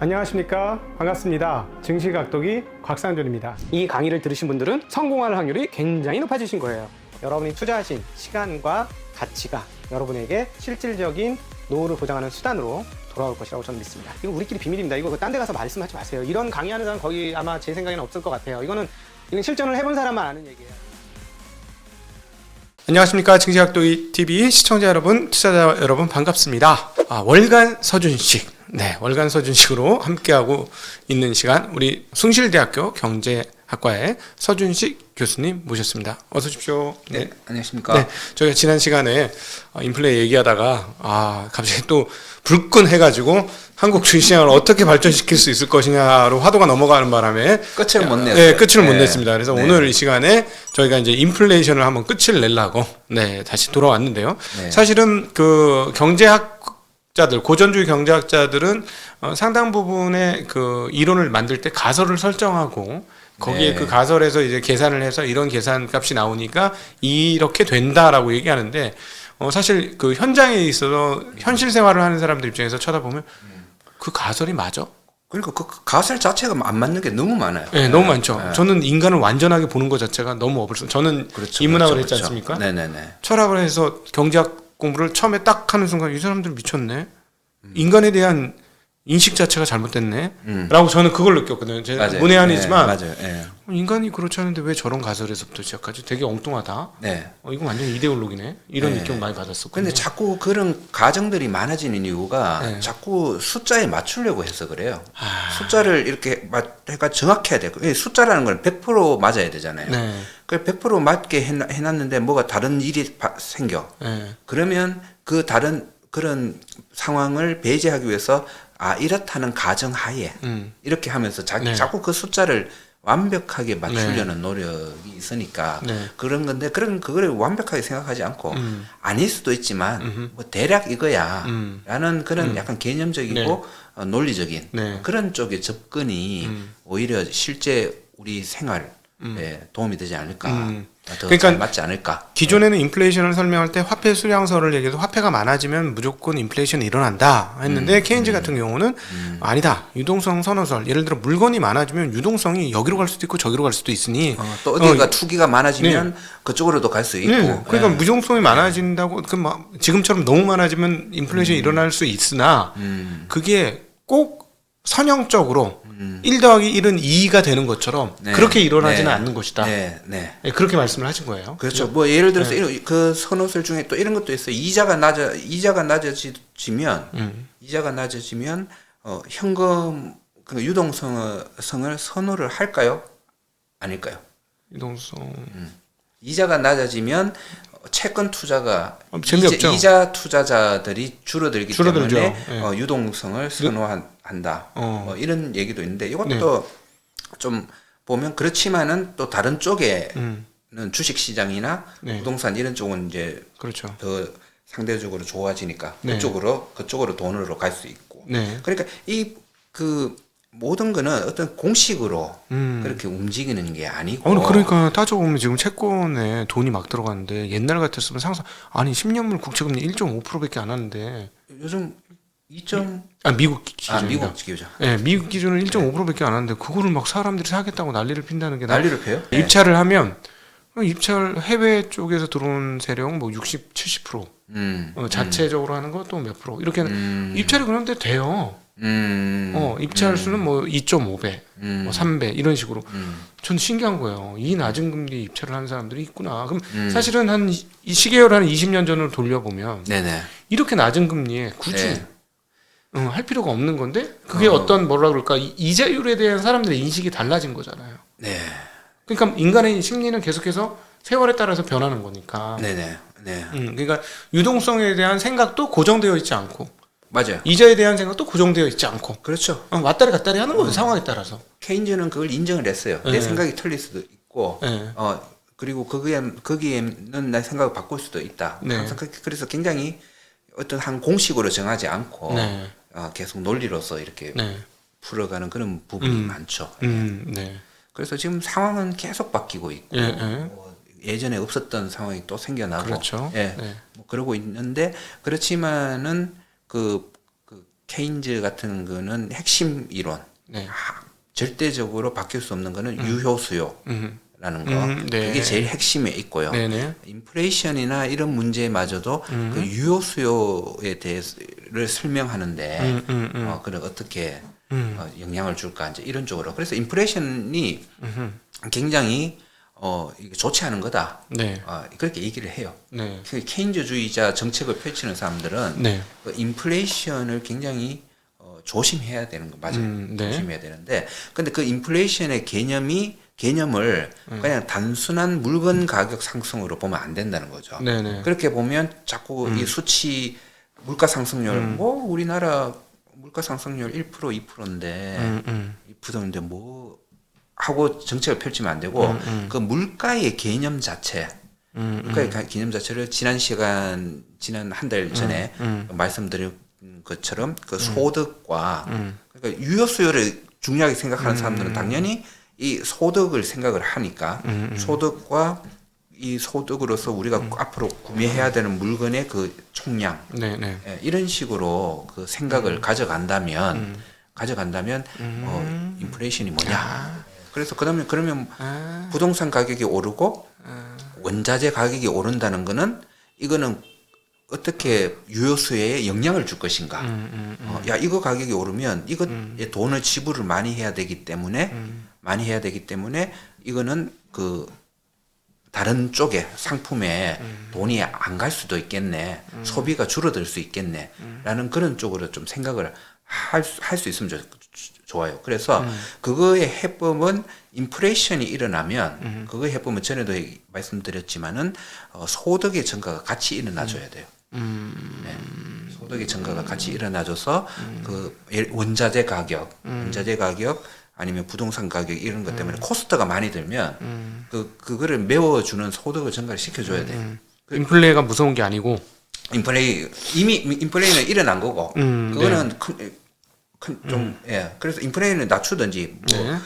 안녕하십니까, 반갑습니다. 증시각도기 곽상준입니다. 이 강의를 들으신 분들은 성공할 확률이 굉장히 높아지신 거예요. 여러분이 투자하신 시간과 가치가 여러분에게 실질적인 노후를 보장하는 수단으로 돌아올 것이라고 저는 믿습니다. 이거 우리끼리 비밀입니다. 이거 딴 데 가서 말씀하지 마세요. 이런 강의하는 사람 거기 아마 제 생각에는 없을 것 같아요. 이건 실전을 해본 사람만 아는 얘기예요. 안녕하십니까, 증시각도기 TV 시청자 여러분, 투자자 여러분, 반갑습니다. 월간 서준식, 월간 서준식으로 함께하고 있는 시간, 우리 숭실대학교 경제학과의 서준식 교수님 모셨습니다. 어서 오십시오. 네, 안녕하십니까. 네, 저희가 지난 시간에 인플레 얘기하다가 갑자기 또 불끈해가지고 한국 주식시장을 어떻게 발전시킬 수 있을 것이냐로 화두가 넘어가는 바람에 끝을 못 냈어요. 네, 끝을 못 냈습니다. 그래서 오늘 이 시간에 저희가 이제 인플레이션을 한번 끝을 내려고 다시 돌아왔는데요. 사실은 그 경제학자들, 고전주의 경제학자들은 상당 부분의 그 이론을 만들 때 가설을 설정하고 거기에 그 가설에서 이제 계산을 해서 이런 계산값이 나오니까 이렇게 된다라고 얘기하는데 사실 그 현장에 있어서 현실 생활을 하는 사람들 입장에서 쳐다보면 그 가설이 맞아? 그러니까 그 가설 자체가 안 맞는 게 너무 많아요. 네, 너무 많죠. 저는 인간을 완전하게 보는 것 자체가 너무 어불성. 저는 인문학을 했지 않습니까? 네네네. 철학을 해서 경제학 공부를 처음에 딱 하는 순간 이 사람들 미쳤네. 인간에 대한 인식 자체가 잘못됐네. 라고 저는 그걸 느꼈거든요. 제가 문외한이지만 맞아요. 인간이 그렇지 않은데 왜 저런 가설에서부터 시작하지? 되게 엉뚱하다. 이거 완전 이데올로기네. 이런 느낌 많이 받았었거든요. 근데 자꾸 그런 가정들이 많아지는 이유가 자꾸 숫자에 맞추려고 해서 그래요. 숫자를 이렇게 그러니까 정확해야 돼요. 숫자라는 건 100% 맞아야 되잖아요. 그 100% 맞게 해놨는데 뭐가 다른 일이 생겨. 그러면 그 다른 그런 상황을 배제하기 위해서 이렇다는 가정하에 이렇게 하면서 자꾸 그 숫자를 완벽하게 맞추려는 노력이 있으니까 그런 건데 그걸 완벽하게 생각하지 않고 아닐 수도 있지만 뭐 대략 이거야 라는 그런 약간 개념적이고 논리적인 그런 쪽의 접근이 오히려 실제 우리 생활에 도움이 되지 않을까. 더 그러니까 맞지 않을까. 기존에는 인플레이션을 설명할 때 화폐 수량설을 얘기해서 화폐가 많아지면 무조건 인플레이션이 일어난다 했는데 케인즈 같은 경우는 아니다. 유동성 선호설. 예를 들어 물건이 많아지면 유동성이 여기로 갈 수도 있고 저기로 갈 수도 있으니 또 어디가 투기가 많아지면 그쪽으로도 갈 수 있고. 그러니까 무동성이 많아진다고 지금처럼 너무 많아지면 인플레이션이 일어날 수 있으나 그게 꼭 선형적으로 1 더하기 1은 2가 되는 것처럼 그렇게 일어나지는 않는 것이다. 그렇게 말씀을 하신 거예요. 그렇죠. 뭐 예를 들어서 그 선호설 중에 또 이런 것도 있어요. 이자가 낮아지면 현금 그 유동성을 선호를 할까요? 아닐까요? 유동성. 이자가 낮아지면 채권 투자가 재미없죠. 이자 투자자들이 줄어들기 줄어들죠. 때문에 유동성을 선호한다. 뭐 이런 얘기도 있는데 이것도 좀 보면 그렇지만은 또 다른 쪽에는 주식 시장이나 부동산 이런 쪽은 이제 더 상대적으로 좋아지니까 그쪽으로 돈으로 갈 수 있고. 그러니까 그 모든 거는 어떤 공식으로 그렇게 움직이는 게 아니고. 그러니까 따져보면 지금 채권에 돈이 막 들어가는데 옛날 같았으면 10년물 국채금리 1.5%밖에 안 하는데 요즘 미국 기준. 미국 기준. 미국 기준은 1.5%밖에 안 하는데 그거를 막 사람들이 사겠다고 난리를 핀다는 게 난리를 펴요? 입찰을 하면 해외 쪽에서 들어온 세력 60, 70% 자체적으로 하는 거 또 몇 프로 이렇게 입찰이 그런데 돼요. 입찰 수는 2.5배, 3배 이런 식으로. 전 신기한 거예요. 이 낮은 금리 입찰을 하는 사람들이 있구나. 그럼 사실은 한 이 시계열 한 20년 전으로 돌려보면 이렇게 낮은 금리에 굳이 할 필요가 없는 건데 그게 어떤 뭐라 그럴까 이자율에 대한 사람들의 인식이 달라진 거잖아요. 그러니까 인간의 심리는 계속해서 세월에 따라서 변하는 거니까. 그러니까 유동성에 대한 생각도 고정되어 있지 않고. 맞아요. 이자에 대한 생각도 고정되어 있지 않고. 그렇죠. 왔다리 갔다리 하는 거예요. 상황에 따라서. 케인즈는 그걸 인정을 했어요. 내 생각이 틀릴 수도 있고, 그리고 거기에는 내 생각을 바꿀 수도 있다. 항상 그래서 굉장히 어떤 한 공식으로 정하지 않고 계속 논리로서 이렇게 풀어가는 그런 부분이 많죠. 그래서 지금 상황은 계속 바뀌고 있고 예전에 없었던 상황이 또 생겨나고, 뭐 그러고 있는데 그렇지만은 케인즈 같은 거는 핵심 이론. 네. 절대적으로 바뀔 수 없는 거는 유효 수요라는 거. 네. 그게 제일 핵심에 있고요. 네네. 인플레이션이나 이런 문제마저도 그 유효 수요에 대해서를 설명하는데 그걸 어떻게 영향을 줄까 이제 이런 쪽으로. 그래서 인플레이션이 굉장히 이게 좋지 않은 거다. 네. 그렇게 얘기를 해요. 네. 그 케인즈주의자 정책을 펼치는 사람들은 네. 그 인플레이션을 굉장히 조심해야 되는 거 맞아요. 네. 조심해야 되는데, 근데 그 인플레이션의 개념을 그냥 단순한 물건 가격 상승으로 보면 안 된다는 거죠. 네네. 그렇게 보면 자꾸 이 수치 물가 상승률 뭐 우리나라 물가 상승률 1% 2%인데 2%인데 뭐 하고 정책을 펼치면 안 되고 그 물가의 개념 자체 물가의 개념 자체를 지난 한 달 전에 말씀드린 것처럼 그 소득과 그러니까 유효 수요를 중요하게 생각하는 사람들은 당연히 이 소득을 생각을 하니까 소득과 이 소득으로서 우리가 앞으로 구매해야 되는 물건의 그 총량 예, 이런 식으로 그 생각을 가져간다면 인플레이션이 뭐냐? 그래서 그러면 부동산 가격이 오르고 원자재 가격이 오른다는 거는 이거는 어떻게 유효수요에 영향을 줄 것인가? 야 이거 가격이 오르면 이것에 돈을 지불을 많이 해야 되기 때문에 이거는 그 다른 쪽에 상품에 돈이 안 갈 수도 있겠네. 소비가 줄어들 수 있겠네. 라는 그런 쪽으로 좀 생각을 할 수 있으면 좋아요. 그래서 그거의 해법은 인플레이션이 일어나면 그거의 해법은 전에도 말씀드렸지만은 소득의 증가가 같이 일어나줘야 돼요. 네. 소득의 증가가 같이 일어나줘서 그 원자재 가격 아니면 부동산 가격 이런 것 때문에 코스트가 많이 들면 그거를 메워주는 소득을 증가를 시켜줘야 돼요. 인플레가 무서운 게 아니고 이미 인플레이는 일어난 거고 그거는 예. 그래서 인플레이는 낮추든지 뭐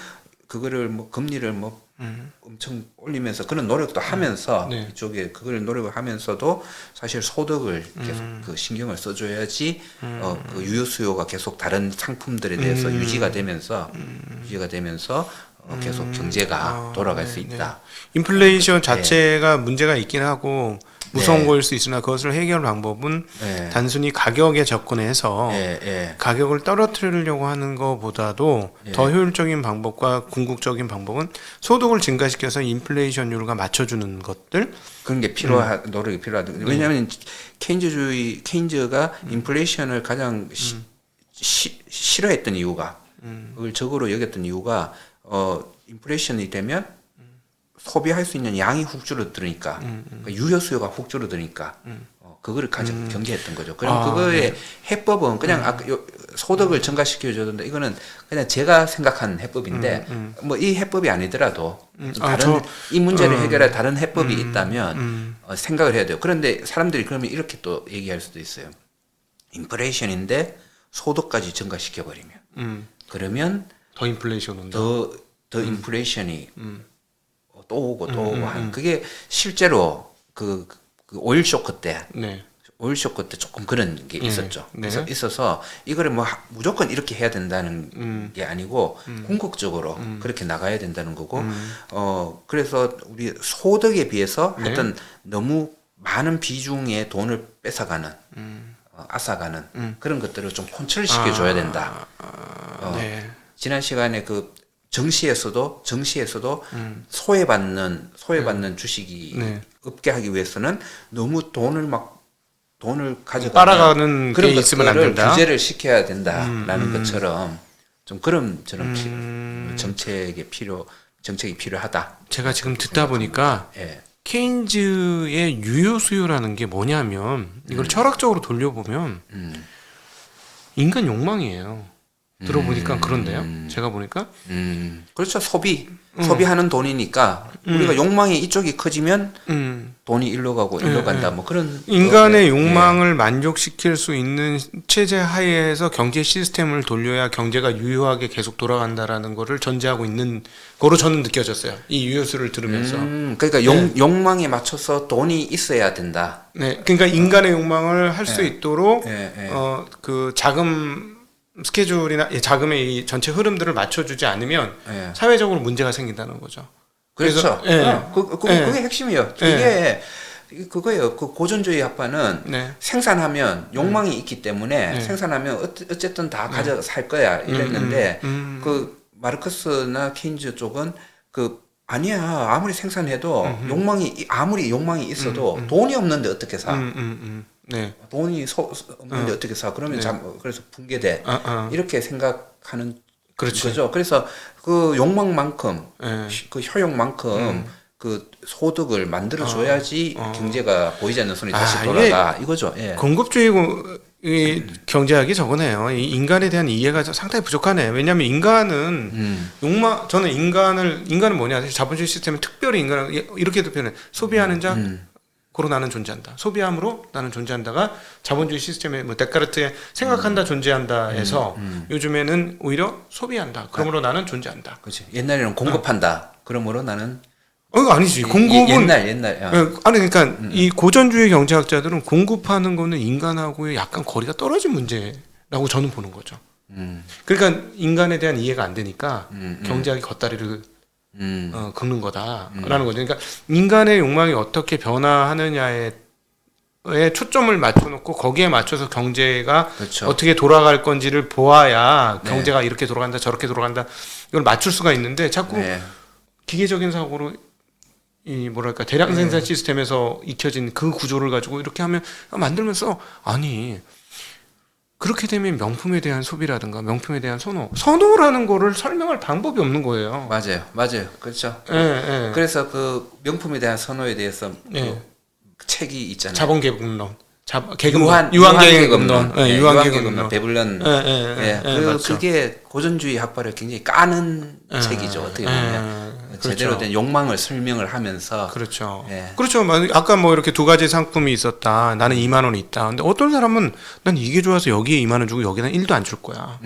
그거를 뭐 금리를 뭐 엄청 올리면서 그런 노력도 하면서 이쪽에 그걸 노력을 하면서도 사실 소득을 계속 그 신경을 써줘야지 그 유효 수요가 계속 다른 상품들에 대해서 유지가 되면서 계속 경제가 돌아갈 수 있다. 인플레이션 자체가 문제가 있긴 하고 무서운 거일 수 있으나 그것을 해결 방법은 단순히 가격에 접근해서 가격을 떨어뜨리려고 하는 것보다도 더 효율적인 방법과 궁극적인 방법은 소득을 증가시켜서 인플레이션율과 맞춰주는 것들 그런 게 노력이 필요하다. 왜냐하면 케인즈가 인플레이션을 가장 싫어했던 이유가 그걸 적으로 여겼던 이유가 인플레이션이 되면 소비할 수 있는 양이 훅 줄어드니까 그러니까 유효 수요가 훅 줄어드니까 그거를 경계했던 거죠. 그럼 그거의 해법은 그냥 아까 소득을 증가시켜줬는데 이거는 그냥 제가 생각하는 해법인데 뭐 이 해법이 아니더라도 다른 이 문제를 해결할 다른 해법이 있다면 생각을 해야 돼요. 그런데 사람들이 그러면 이렇게 또 얘기할 수도 있어요. 인플레이션인데 소득까지 증가시켜 버리면 그러면 더 인플레이션 온다. 더 인플레이션이 또 오고 하는 그게 실제로 그 오일 쇼크 때 조금 그런 게 있었죠. 그래서 있어서 이거를 뭐 무조건 이렇게 해야 된다는 게 아니고 궁극적으로 그렇게 나가야 된다는 거고 그래서 우리 소득에 비해서 하여튼 너무 많은 비중의 돈을 뺏어가는 앗아가는 그런 것들을 좀 컨트롤 시켜줘야 된다. 지난 시간에 그 정시에서도 소외받는 주식이 없게 하기 위해서는 너무 돈을 가져가는 빨아가는 그런 게 있으면 안 것들을 된다. 규제를 시켜야 된다라는 것처럼 좀 그런 정책이 필요하다. 제가 지금 듣다 보니까 케인즈의 유효 수요라는 게 뭐냐면 이걸 철학적으로 돌려보면 인간 욕망이에요. 들어보니까 그런데요. 제가 보니까. 그렇죠. 소비하는 돈이니까 우리가 욕망이 이쪽이 커지면 돈이 일로 가고 일로 간다. 뭐 그런 인간의 욕망을 만족시킬 수 있는 체제 하에서 경제 시스템을 돌려야 경제가 유효하게 계속 돌아간다라는 거를 전제하고 있는 거로 저는 느껴졌어요. 이 유효수를 들으면서. 그러니까 욕망에 맞춰서 돈이 있어야 된다. 네, 그러니까 인간의 욕망을 할 수 있도록 그 자금 스케줄이나 자금의 이 전체 흐름들을 맞춰주지 않으면 사회적으로 문제가 생긴다는 거죠. 그렇죠. 그게 핵심이에요. 이게 그거예요. 그 고전주의 학파는 생산하면 욕망이 있기 때문에 생산하면 어쨌든 다 가져 살 거야 이랬는데 그 마르크스나 케인즈 쪽은 아니야. 아무리 생산해도 아무리 욕망이 있어도 돈이 없는데 어떻게 사? 네. 돈이 없는데 어떻게 사? 그러면 그래서 붕괴돼. 이렇게 생각하는 그렇죠. 거죠. 그래서 그 욕망만큼 그 효용만큼 그 소득을 만들어 줘야지 경제가 보이지 않는 손이 다시 돌아가 이거죠. 예. 공급주의 경제학이 저거네요. 이 인간에 대한 이해가 상당히 부족하네. 왜냐하면 인간은 저는 인간은 뭐냐? 자본주의 시스템은 특별히 인간을 이렇게도 표현해. 소비하는 자 고로 나는 존재한다. 소비함으로 나는 존재한다가 자본주의 시스템의 뭐 데카르트의 생각한다 존재한다에서 요즘에는 오히려 소비한다. 그러므로 나는 존재한다. 그렇지. 옛날에는 공급한다. 그러므로 나는 아니지. 공급은 옛날. 아니 그러니까 이 고전주의 경제학자들은 공급하는 거는 인간하고의 약간 거리가 떨어진 문제라고 저는 보는 거죠. 그러니까 인간에 대한 이해가 안 되니까 경제학이 겉다리를 긁는 거다라는 거죠. 그러니까 인간의 욕망이 어떻게 변화하느냐에 초점을 맞춰놓고 거기에 맞춰서 경제가 그렇죠. 어떻게 돌아갈 건지를 보아야 경제가 이렇게 돌아간다 저렇게 돌아간다 이걸 맞출 수가 있는데 자꾸 기계적인 사고로 이 뭐랄까 대량 생산 시스템에서 익혀진 그 구조를 가지고 이렇게 하면 만들면서 아니 그렇게 되면 명품에 대한 소비라든가 명품에 대한 선호라는 거를 설명할 방법이 없는 거예요. 맞아요. 그렇죠. 그래서 그 명품에 대한 선호에 대해서 그 책이 있잖아요. 자본계급론. 유한계급론. 유한계급론. 배불런. 맞죠. 그게 고전주의 학파를 굉장히 까는 책이죠. 어떻게 보면. 제대로 그렇죠. 된 욕망을 설명을 하면서. 그렇죠. 그렇죠. 아까 뭐 이렇게 두 가지 상품이 있었다. 나는 2만 원이 있다. 근데 어떤 사람은 난 이게 좋아서 여기에 2만 원 주고 여기는 1도 안 줄 거야.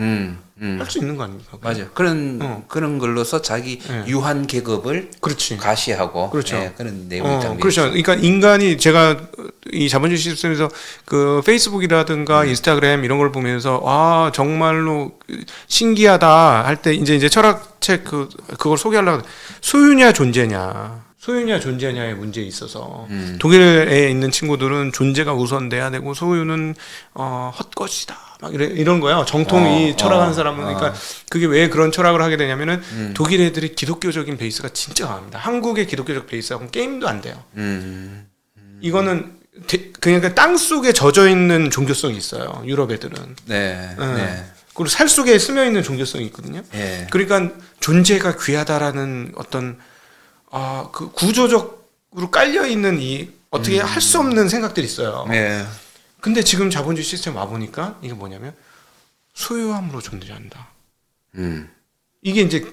할 수 있는 거 아닙니까? 맞아요. 그런 걸로서 자기 유한 계급을 가시하고 그렇죠. 그런 내용이 담겨 그렇죠. 그러니까 인간이 제가 이 자본주의 시스템에서 그 페이스북이라든가 인스타그램 이런 걸 보면서 정말로 신기하다 할 때 이제 철학책 그걸 소개하려고 소유냐 존재냐의 문제에 있어서 독일에 있는 친구들은 존재가 우선돼야 되고 소유는 헛것이다. 막 이런 거야. 정통이 철학하는 사람은 그러니까 그게 왜 그런 철학을 하게 되냐면은 독일 애들이 기독교적인 베이스가 진짜 강합니다. 한국의 기독교적 베이스하고는 게임도 안 돼요. 이거는 그러니까 땅 속에 젖어 있는 종교성이 있어요. 유럽 애들은. 그리고 살 속에 스며 있는 종교성이 있거든요. 그러니까 존재가 귀하다라는 어떤 그 구조적으로 깔려 있는 이 어떻게 할 수 없는 생각들이 있어요. 근데 지금 자본주의 시스템 와 보니까 이게 뭐냐면 소유함으로 존재한다. 이게 이제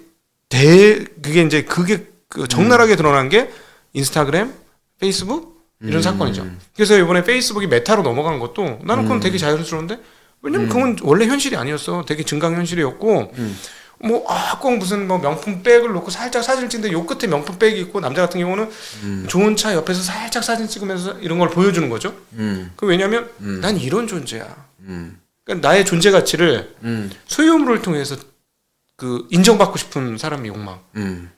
그게 적나라하게 드러난 게 인스타그램, 페이스북 이런 사건이죠. 그래서 이번에 페이스북이 메타로 넘어간 것도 나는 그건 되게 자연스러운데 왜냐면 그건 원래 현실이 아니었어. 되게 증강 현실이었고 꼭 무슨 명품 백을 놓고 살짝 사진을 찍는데 요 끝에 명품 백이 있고 남자 같은 경우는 좋은 차 옆에서 살짝 사진 찍으면서 이런 걸 보여주는 거죠. 그 왜냐면 난 이런 존재야. 그러니까 나의 존재 가치를 소유물을 통해서 그 인정받고 싶은 사람의 욕망.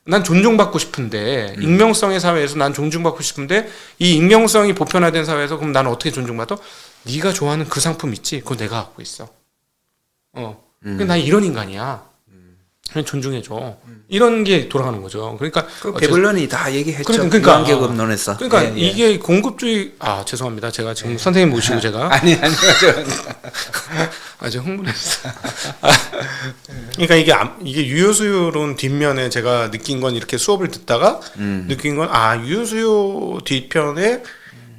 난 존중받고 싶은데 익명성의 사회에서 난 존중받고 싶은데 이 익명성이 보편화된 사회에서 그럼 나는 어떻게 존중받아? 네가 좋아하는 그 상품 있지? 그거 내가 갖고 있어. 난 이런 인간이야. 그냥 존중해줘. 이런 게 돌아가는 거죠. 그러니까 배블런이 다 얘기했죠. 유한계급론에서. 그러니까 이게 공급주의. 죄송합니다. 제가 지금 선생님 모시고 제가 아니 아주 흥분했어. 그러니까 이게 유효수요론 뒷면에 제가 느낀 건 이렇게 수업을 듣다가 느낀 건 유효수요 뒷편에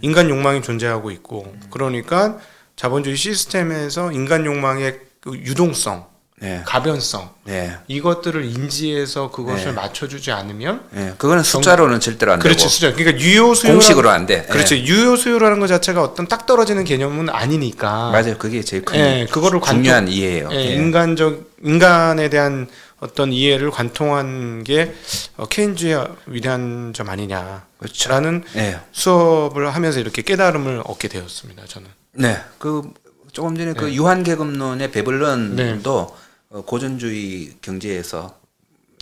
인간 욕망이 존재하고 있고 그러니까 자본주의 시스템에서 인간 욕망의 그 유동성 네. 가변성, 네. 이것들을 인지해서 그것을 맞춰주지 않으면, 그거는 숫자로는 절대로 안 그렇지, 되고, 숫자. 그러니까 유효 수요 공식으로 안 돼. 그렇죠. 유효 수요라는 것 자체가 어떤 딱 떨어지는 개념은 아니니까. 맞아요. 그게 제일 큰 그거를 중요한 이해예요. 인간에 대한 어떤 이해를 관통한 게 케인즈의 위대한 점 아니냐라는 그렇죠. 수업을 하면서 이렇게 깨달음을 얻게 되었습니다. 저는. 네, 그 조금 전에 그 유한계급론의 베블런도 고전주의 경제에서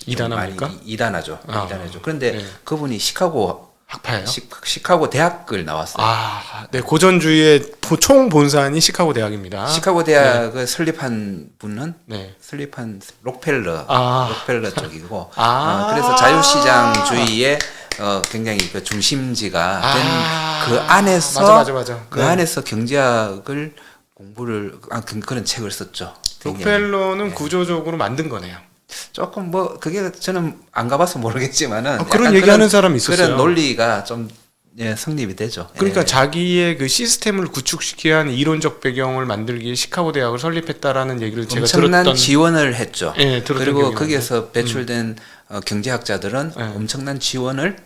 이단합니까? 이단하죠. 이단하죠. 그런데 그분이 시카고 학파예요? 시카고 대학을 나왔어요. 네, 고전주의의 총 본산이 시카고 대학입니다. 시카고 대학을 설립한 분은 설립한 록펠러 쪽이고, 그래서 자유시장주의의 굉장히 그 중심지가 된 그 안에서 맞아. 그 안에서 경제학을 공부를 그런 책을 썼죠. 록펠러는 구조적으로 만든 거네요. 조금 뭐 그게 저는 안 가봐서 모르겠지만은 그런 얘기하는 사람이 있었어요. 그런 논리가 좀 성립이 되죠. 그러니까 자기의 그 시스템을 구축시키기 위한 이론적 배경을 만들기 위해 시카고 대학을 설립했다라는 얘기를 제가 엄청난 지원을 했죠. 그리고 기억이 거기에서 배출된 경제학자들은 엄청난 지원을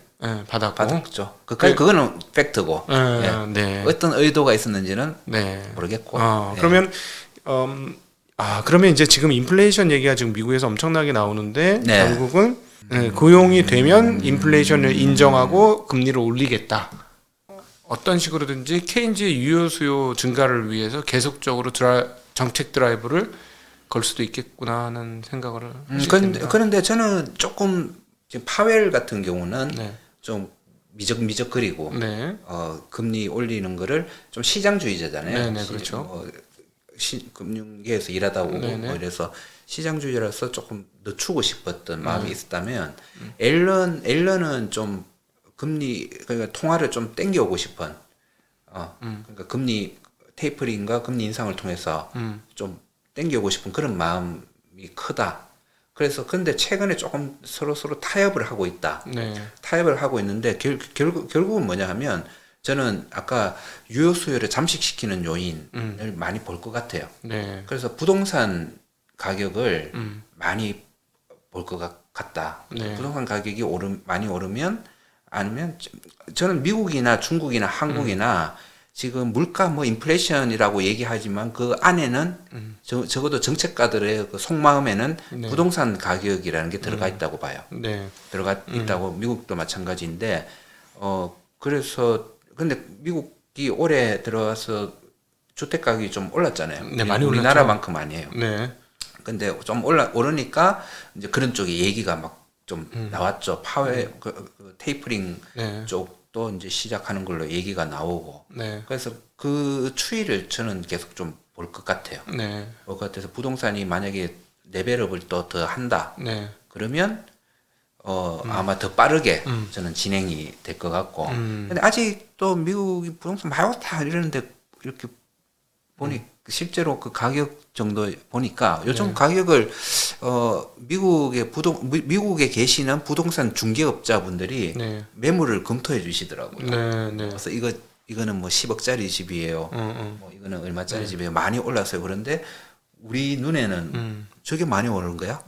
받았죠. 그거는 팩트고 어떤 의도가 있었는지는 모르겠고. 그러면 그러면 이제 지금 인플레이션 얘기가 지금 미국에서 엄청나게 나오는데 결국은 고용이 되면 인플레이션을 인정하고 금리를 올리겠다. 어떤 식으로든지 케인즈의 유효 수요 증가를 위해서 계속적으로 정책 드라이브를 걸 수도 있겠구나 하는 생각을 그런데 저는 조금 지금 파웰 같은 경우는 좀 미적거리고 금리 올리는 거를 좀 시장주의자잖아요. 그렇죠. 금융계에서 일하다 오고 뭐 이래서 시장주의라서 조금 늦추고 싶었던 마음이 있었다면 앨런은 좀 금리 그러니까 통화를 좀 땡겨오고 싶은 그러니까 금리 테이퍼링과 금리 인상을 통해서 좀 땡겨오고 싶은 그런 마음이 크다. 그래서 근데 최근에 조금 서로 타협을 하고 있다. 타협을 하고 있는데 결국은 뭐냐 하면 저는 아까 유효 수요를 잠식시키는 요인을 많이 볼 것 같아요. 그래서 부동산 가격을 많이 볼 것 같다. 부동산 가격이 많이 오르면 아니면 저는 미국이나 중국이나 한국이나 지금 물가 뭐 인플레이션이라고 얘기하지만 그 안에는 적어도 정책가들의 그 속마음에는 부동산 가격이라는 게 들어가 있다고 봐요. 들어가 있다고 미국도 마찬가지인데 그래서 근데 미국이 올해 들어와서 주택 가격이 좀 올랐잖아요. 많이 우리나라만큼 아니에요. 근데 좀 오르니까 이제 그런 쪽에 얘기가 막 좀 나왔죠. 파웰 그 테이퍼링 쪽도 이제 시작하는 걸로 얘기가 나오고. 그래서 그 추이를 저는 계속 좀 볼 것 같아요. 볼 것 같아서 부동산이 만약에 레벨업을 또 더 한다. 그러면 아마 더 빠르게 저는 진행이 될 것 같고. 근데 아직도 미국이 부동산 많이 왔다 이러는데 이렇게 보니 실제로 그 가격 정도 보니까 요즘 가격을 미국에 계시는 부동산 중개업자분들이 매물을 검토해 주시더라고요. 그래서 이거는 뭐 10억짜리 집이에요. 뭐 이거는 얼마짜리 집이에요. 많이 올랐어요. 그런데 우리 눈에는 저게 많이 오른 거야?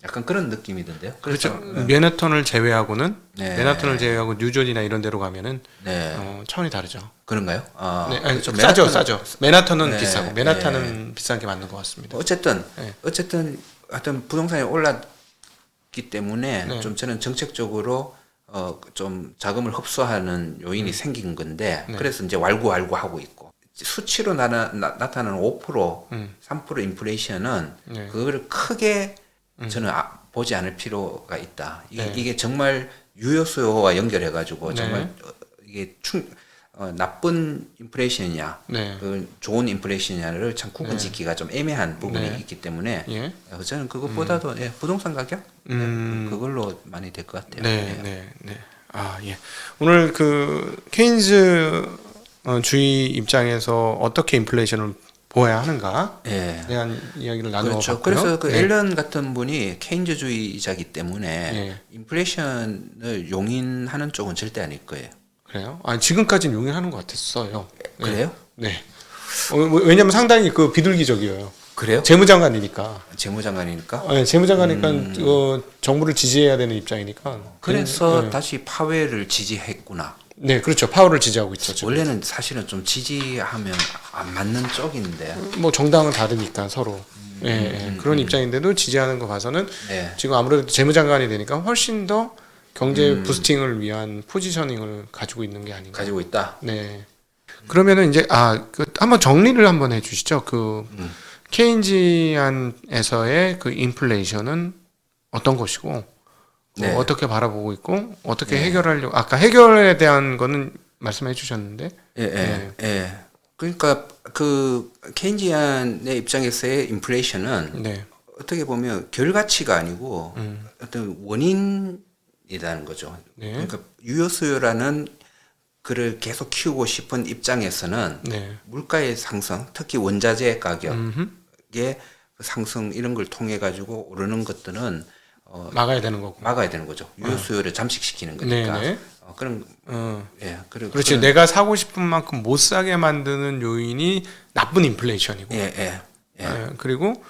약간 그런 느낌이던데요. 그렇죠. 맨하탄을 제외하고는 맨하탄을 제외하고 뉴저지나 이런 데로 가면은 차원이 다르죠. 그런가요? 아니, 좀 싸죠. 맨하탄은 비싸고 맨하탄은 비싼 게 맞는 것 같습니다. 어쨌든 하여튼 부동산이 올랐기 때문에 좀 저는 정책적으로 좀 자금을 흡수하는 요인이 생긴 건데 그래서 이제 왈구왈구 하고 있고 수치로 나타나는 5% 3% 인플레이션은 그거를 크게 저는 보지 않을 필요가 있다. 이게 정말 유효 수요와 연결해 가지고 정말 이게 나쁜 인플레이션이냐, 그 좋은 인플레이션이냐를 참 구분짓기가 좀 애매한 부분이 있기 때문에 저는 그것보다도 부동산 가격 그걸로 많이 될 것 같아요. 오늘 그 케인즈 주의 입장에서 어떻게 인플레이션을 보아야 하는가에 대한 이야기를 나누었고요. 그래서 그 앨런 같은 분이 케인즈주의자이기 때문에 인플레이션을 용인하는 쪽은 절대 아닐 거예요. 그래요? 지금까지는 용인하는 것 같았어요. 그래요? 왜냐면 상당히 그 비둘기적이에요. 그래요? 재무장관이니까. 재무장관이니까. 네, 재무장관이니까 정부를 지지해야 되는 입장이니까. 그래서 다시 파웰을 지지했구나. 네, 그렇죠. 파월을 지지하고 있죠. 지금. 원래는 사실은 좀 지지하면 안 맞는 쪽인데. 뭐 정당은 다르니까 서로. 그런 입장인데도 지지하는 거 봐서는 네. 지금 아무래도 재무장관이 되니까 훨씬 더 경제 부스팅을 위한 포지셔닝을 가지고 있는 게 아닌가. 가지고 있다. 네. 그러면은 이제 한번 정리를 한번 해주시죠. 케인지안에서의 그 인플레이션은 어떤 것이고 네. 어떻게 바라보고 있고 어떻게 해결하려고 아까 해결에 대한 거는 말씀해 주셨는데. 예. 그러니까 그 케인지안의 입장에서의 인플레이션은 어떻게 보면 결과치가 아니고 어떤 원인이라는 거죠. 그러니까 유효 수요라는 그를 계속 키우고 싶은 입장에서는 물가의 상승, 특히 원자재 가격의 상승 이런 걸 통해 가지고 오르는 것들은 막아야 되는 거고. 막아야 되는 거죠. 유효 수요를 잠식시키는 거니까. 그런 그렇지. 내가 사고 싶은 만큼 못 사게 만드는 요인이 나쁜 인플레이션이고. 그리고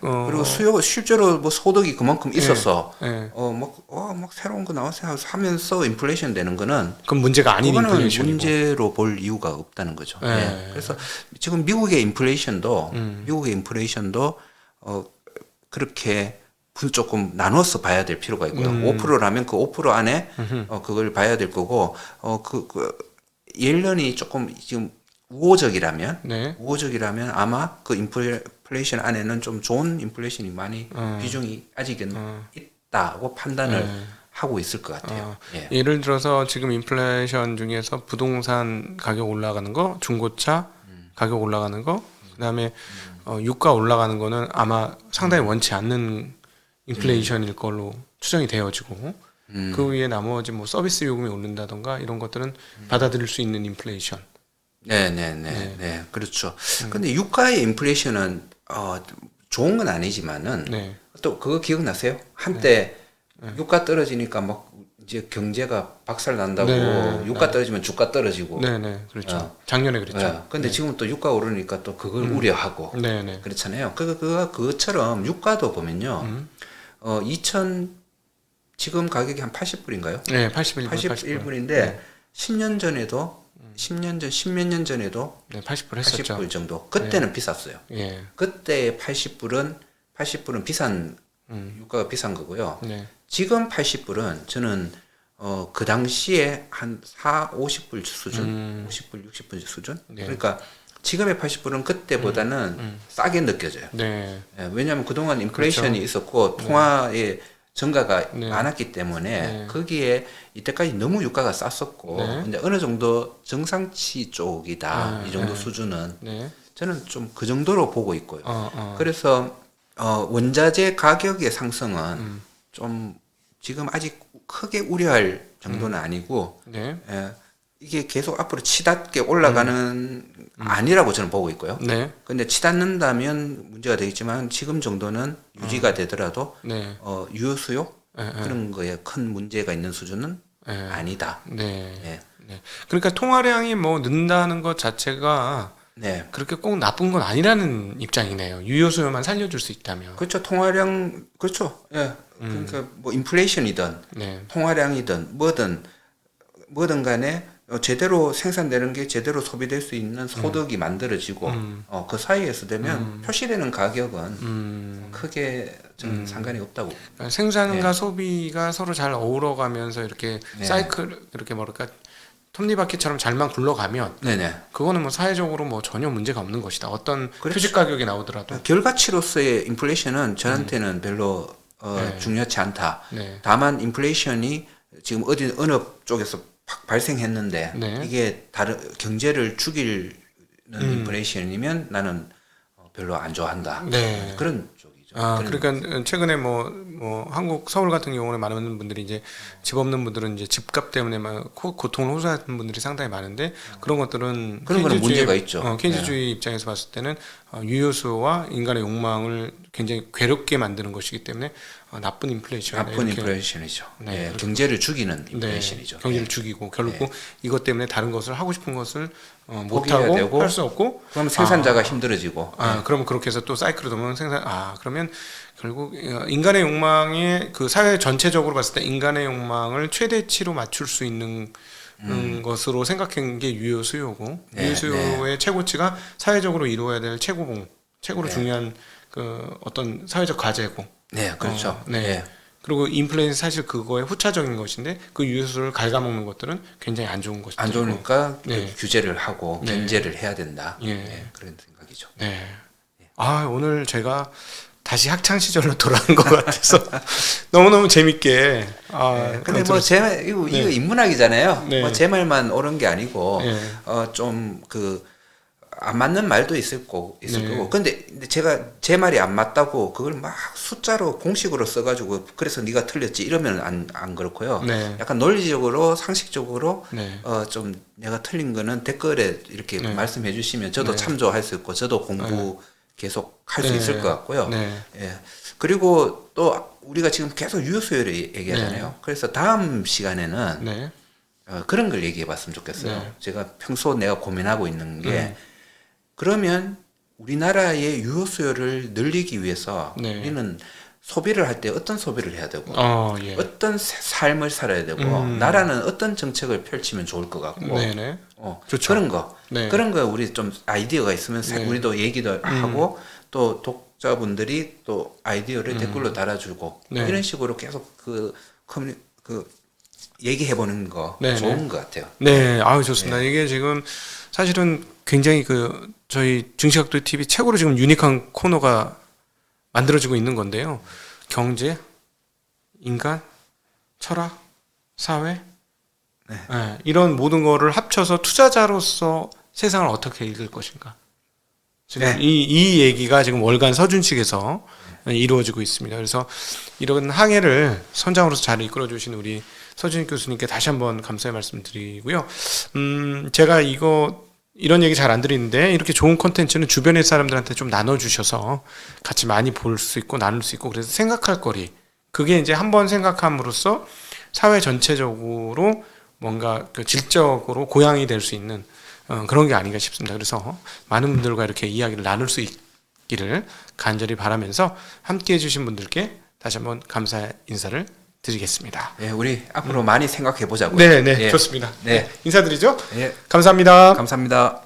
그리고 수요 실제로 뭐 소득이 그만큼 있어서 막 새로운 거 나와서 하면서 인플레이션 되는 거는 그건 문제가 아닌 인플레이션이고. 문제로 볼 이유가 없다는 거죠. 그래서 지금 미국의 인플레이션도 그렇게 조금 나눠서 봐야 될 필요가 있고요. 5%라면 그 5% 안에 그걸 봐야 될 거고 옐런이 조금 지금 우호적이라면 아마 그 인플레이션 안에는 좀 좋은 인플레이션이 많이 비중이 아직은 있다고 판단을 하고 있을 것 같아요. 예를 들어서 지금 인플레이션 중에서 부동산 가격 올라가는 거, 중고차 가격 올라가는 거, 그다음에 유가 올라가는 거는 아마 상당히 원치 않는 인플레이션일 걸로 추정이 되어지고 그 위에 나머지 뭐 서비스 요금이 오른다던가 이런 것들은 받아들일 수 있는 인플레이션. 네, 그렇죠. 근데 유가의 인플레이션은 좋은 건 아니지만은 또 그거 기억나세요? 한때 유가 떨어지니까 막 이제 경제가 박살 난다고 유가 떨어지면 주가 떨어지고. 그렇죠. 작년에 그랬죠. 근데 지금 또 유가 오르니까 또 그걸 우려하고. 그렇잖아요. 그것처럼 유가도 보면요. 지금 가격이 한 80불인가요? 네, 81불인데 10년 전에도 10몇 년 전에도 80불 했었죠. 80불 정도. 그때는 비쌌어요. 그때 80불은 비싼 유가가 비싼 거고요. 지금 80불은 저는 그 당시에 한 50불 수준, 50불, 60불 수준. 그러니까 지금의 80불은 그때보다는 싸게 느껴져요. 왜냐하면 그동안 인플레이션이 있었고 통화의 증가가 많았기 때문에 거기에 이때까지 너무 유가가 쌌었고 이제 어느 정도 정상치 쪽이다 이 정도 수준은 저는 좀 그 정도로 보고 있고요. 그래서 원자재 가격의 상승은 좀 지금 아직 크게 우려할 정도는 아니고 이게 계속 앞으로 치닫게 올라가는 아니라고 저는 보고 있고요. 근데 치닫는다면 문제가 되겠지만 지금 정도는 유지가 되더라도 유효 수요 그런 거에 큰 문제가 있는 수준은 아니다. 그러니까 통화량이 뭐 는다는 것 자체가 그렇게 꼭 나쁜 건 아니라는 입장이네요. 유효 수요만 살려줄 수 있다면. 그렇죠. 통화량 그렇죠. 그러니까 뭐 인플레이션이든 통화량이든 뭐든 간에 제대로 생산되는 게 제대로 소비될 수 있는 소득이 만들어지고 그 사이에서 되면 표시되는 가격은 크게 좀 상관이 없다고. 그러니까 생산과 소비가 서로 잘 어우러가면서 이렇게 사이클 이렇게 뭐랄까 톱니바퀴처럼 잘만 굴러가면 그거는 뭐 사회적으로 뭐 전혀 문제가 없는 것이다. 어떤 표시 가격이 나오더라도 결과치로서의 인플레이션은 저한테는 별로 중요하지 않다. 다만 인플레이션이 지금 어느 쪽에서 확 발생했는데 이게 다른 경제를 죽이는 인플레이션이면 나는 별로 안 좋아한다. 그런 쪽이죠. 그러니까 최근에 뭐 한국 서울 같은 경우는 많은 분들이 이제 집 없는 분들은 이제 집값 때문에 막 고통을 호소하는 분들이 상당히 많은데 그런 것들은 그런 거는 문제가 있죠. 케인즈주의 입장에서 봤을 때는 유효수와 인간의 욕망을 굉장히 괴롭게 만드는 것이기 때문에 나쁜 인플레이션. 나쁜 인플레이션이죠. 네, 경제를 죽이는 인플레이션이죠. 경제를 죽이고 결국 이것 때문에 다른 것을 하고 싶은 것을 못하고 할 수 없고 그럼 생산자가 힘들어지고 그러면 그렇게 해서 또 사이클을 돌면 그러면 결국 인간의 욕망의 그 사회 전체적으로 봤을 때 인간의 욕망을 최대치로 맞출 수 있는 것으로 생각한 게 유효 수요고 유효 수요의 최고치가 사회적으로 이루어야 될 최고로 중요한 그 어떤 사회적 과제고. 네, 그렇죠. 그리고 인플레이는 사실 그거의 후차적인 것인데 그 유효수를 갉아먹는 것들은 굉장히 안 좋은 것이죠. 안 좋으니까 규제를 하고 경제를 해야 된다. 그런 생각이죠. 오늘 제가 다시 학창 시절로 돌아간 것 같아서 너무너무 재밌게. 근데 뭐 이거 인문학이잖아요. 뭐 제 말만 옳은 게 아니고 좀 안 맞는 말도 있을 거고. 근데 제가 제 말이 안 맞다고 그걸 막 숫자로 공식으로 써가지고 그래서 네가 틀렸지 이러면 안 그렇고요. 약간 논리적으로 상식적으로 좀 내가 틀린 거는 댓글에 이렇게 말씀해 주시면 저도 참조할 수 있고 저도 공부 계속 할 수 있을 것 같고요. 그리고 또 우리가 지금 계속 유효수요를 얘기하잖아요. 그래서 다음 시간에는 그런 걸 얘기해 봤으면 좋겠어요. 제가 평소 내가 고민하고 있는 게 그러면 우리나라의 유효수요를 늘리기 위해서 우리는 소비를 할 때 어떤 소비를 해야 되고 어떤 삶을 살아야 되고 나라는 어떤 정책을 펼치면 좋을 것 같고 좋죠. 그런 거 우리 좀 아이디어가 있으면 우리도 얘기도 하고 또 독자분들이 또 아이디어를 댓글로 달아주고 이런 식으로 계속 얘기해보는 거 좋은 것 같아요. 좋습니다. 이게 지금 사실은 굉장히 저희 증시각도 TV 최고로 지금 유니크한 코너가 만들어지고 있는 건데요. 경제, 인간, 철학, 사회, 이런 모든 거를 합쳐서 투자자로서 세상을 어떻게 읽을 것인가. 지금 이 얘기가 지금 월간 서준식에서 이루어지고 있습니다. 그래서 이런 항해를 선장으로서 잘 이끌어주신 우리 서준식 교수님께 다시 한번 감사의 말씀드리고요. 제가 이런 얘기 잘 안 드리는데 이렇게 좋은 콘텐츠는 주변의 사람들한테 좀 나눠주셔서 같이 많이 볼 수 있고 나눌 수 있고 그래서 생각할 거리 그게 이제 한번 생각함으로써 사회 전체적으로 뭔가 질적으로 고양이 될 수 있는 그런 게 아닌가 싶습니다. 그래서 많은 분들과 이렇게 이야기를 나눌 수 있기를 간절히 바라면서 함께 해주신 분들께 다시 한번 감사 인사를 드리겠습니다. 우리 앞으로 많이 생각해 보자고요. 네, 좋습니다. 인사드리죠. 감사합니다. 감사합니다.